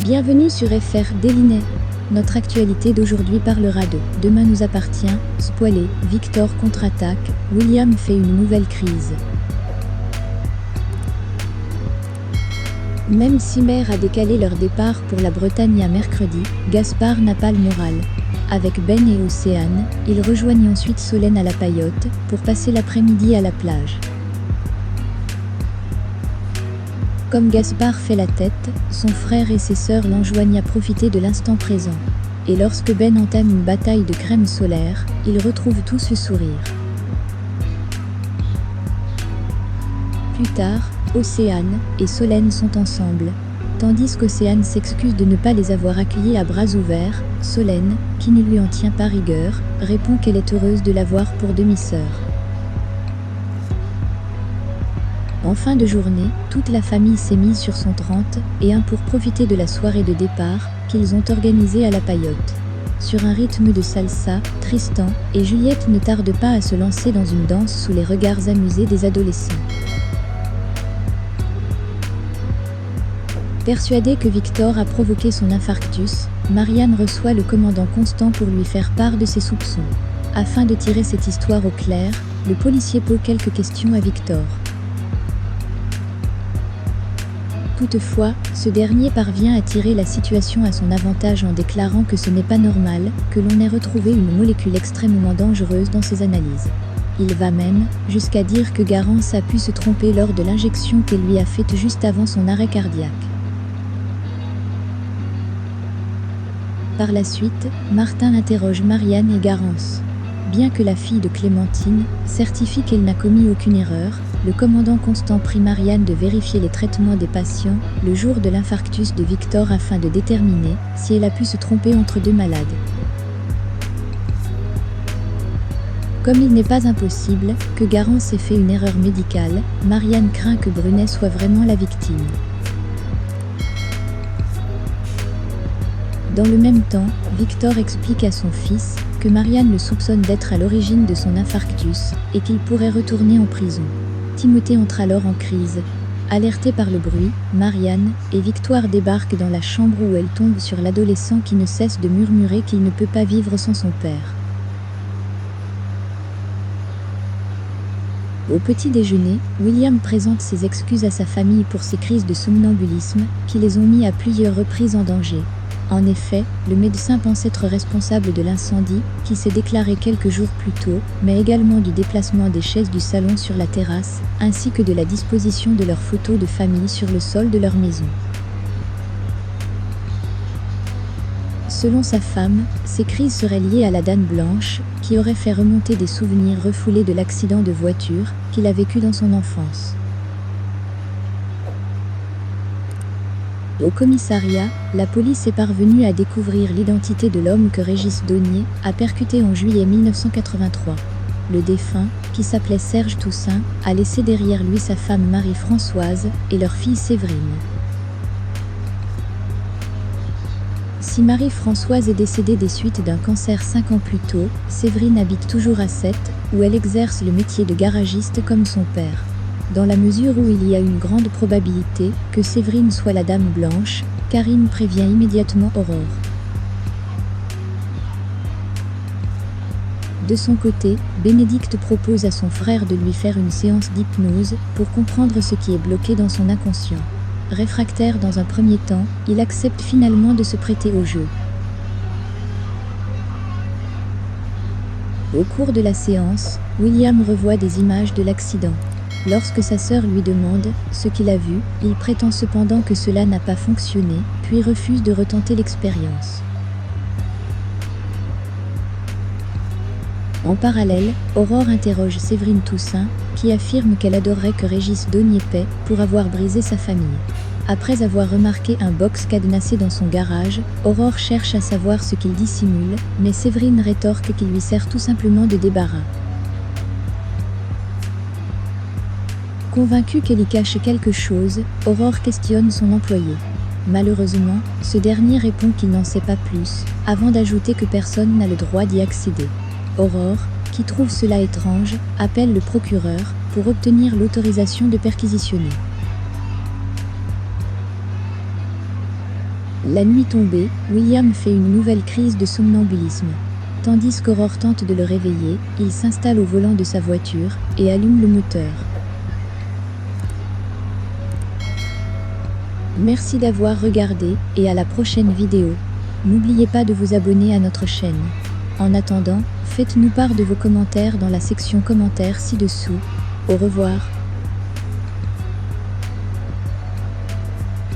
Bienvenue sur FR Délinet. Notre actualité d'aujourd'hui parlera de « Demain nous appartient », spoilé, Victor contre-attaque, William fait une nouvelle crise. Même si Mère a décalé leur départ pour la Bretagne à mercredi, Gaspard n'a pas le moral. Avec Ben et Océane, ils rejoignent ensuite Solène à la Paillote pour passer l'après-midi à la plage. Comme Gaspard fait la tête, son frère et ses sœurs l'enjoignent à profiter de l'instant présent. Et lorsque Ben entame une bataille de crème solaire, ils retrouvent tous le sourire. Plus tard, Océane et Solène sont ensemble. Tandis qu'Océane s'excuse de ne pas les avoir accueillis à bras ouverts, Solène, qui ne lui en tient pas rigueur, répond qu'elle est heureuse de l'avoir pour demi-sœur. En fin de journée, toute la famille s'est mise sur son 30 et 1 pour profiter de la soirée de départ qu'ils ont organisée à la Paillote. Sur un rythme de salsa, Tristan et Juliette ne tardent pas à se lancer dans une danse sous les regards amusés des adolescents. Persuadée que Victor a provoqué son infarctus, Marianne reçoit le commandant Constant pour lui faire part de ses soupçons. Afin de tirer cette histoire au clair, le policier pose quelques questions à Victor. Toutefois, ce dernier parvient à tirer la situation à son avantage en déclarant que ce n'est pas normal que l'on ait retrouvé une molécule extrêmement dangereuse dans ses analyses. Il va même jusqu'à dire que Garance a pu se tromper lors de l'injection qu'elle lui a faite juste avant son arrêt cardiaque. Par la suite, Martin interroge Marianne et Garance. Bien que la fille de Clémentine certifie qu'elle n'a commis aucune erreur, le commandant Constant prie Marianne de vérifier les traitements des patients le jour de l'infarctus de Victor afin de déterminer si elle a pu se tromper entre deux malades. Comme il n'est pas impossible que Garance ait fait une erreur médicale, Marianne craint que Brunet soit vraiment la victime. Dans le même temps, Victor explique à son fils que Marianne le soupçonne d'être à l'origine de son infarctus et qu'il pourrait retourner en prison. Timothée entre alors en crise. Alertée par le bruit, Marianne et Victoire débarquent dans la chambre où elle tombe sur l'adolescent qui ne cesse de murmurer qu'il ne peut pas vivre sans son père. Au petit déjeuner, William présente ses excuses à sa famille pour ses crises de somnambulisme qui les ont mis à plusieurs reprises en danger. En effet, le médecin pense être responsable de l'incendie, qui s'est déclaré quelques jours plus tôt, mais également du déplacement des chaises du salon sur la terrasse, ainsi que de la disposition de leurs photos de famille sur le sol de leur maison. Selon sa femme, ces crises seraient liées à la Dame Blanche, qui aurait fait remonter des souvenirs refoulés de l'accident de voiture qu'il a vécu dans son enfance. Au commissariat, la police est parvenue à découvrir l'identité de l'homme que Régis Daunier a percuté en juillet 1983. Le défunt, qui s'appelait Serge Toussaint, a laissé derrière lui sa femme Marie-Françoise et leur fille Séverine. Si Marie-Françoise est décédée des suites d'un cancer 5 ans plus tôt, Séverine habite toujours à Sète, où elle exerce le métier de garagiste comme son père. Dans la mesure où il y a une grande probabilité que Séverine soit la Dame Blanche, Karine prévient immédiatement Aurore. De son côté, Bénédicte propose à son frère de lui faire une séance d'hypnose pour comprendre ce qui est bloqué dans son inconscient. Réfractaire dans un premier temps, il accepte finalement de se prêter au jeu. Au cours de la séance, William revoit des images de l'accident. Lorsque sa sœur lui demande ce qu'il a vu, il prétend cependant que cela n'a pas fonctionné, puis refuse de retenter l'expérience. En parallèle, Aurore interroge Séverine Toussaint, qui affirme qu'elle adorerait que Régis Daunier paie pour avoir brisé sa famille. Après avoir remarqué un box cadenassé dans son garage, Aurore cherche à savoir ce qu'il dissimule, mais Séverine rétorque qu'il lui sert tout simplement de débarras. Convaincue qu'elle y cache quelque chose, Aurore questionne son employé. Malheureusement, ce dernier répond qu'il n'en sait pas plus, avant d'ajouter que personne n'a le droit d'y accéder. Aurore, qui trouve cela étrange, appelle le procureur pour obtenir l'autorisation de perquisitionner. La nuit tombée, William fait une nouvelle crise de somnambulisme. Tandis qu'Aurore tente de le réveiller, il s'installe au volant de sa voiture et allume le moteur. Merci d'avoir regardé et à la prochaine vidéo. N'oubliez pas de vous abonner à notre chaîne. En attendant, faites-nous part de vos commentaires dans la section commentaires ci-dessous. Au revoir.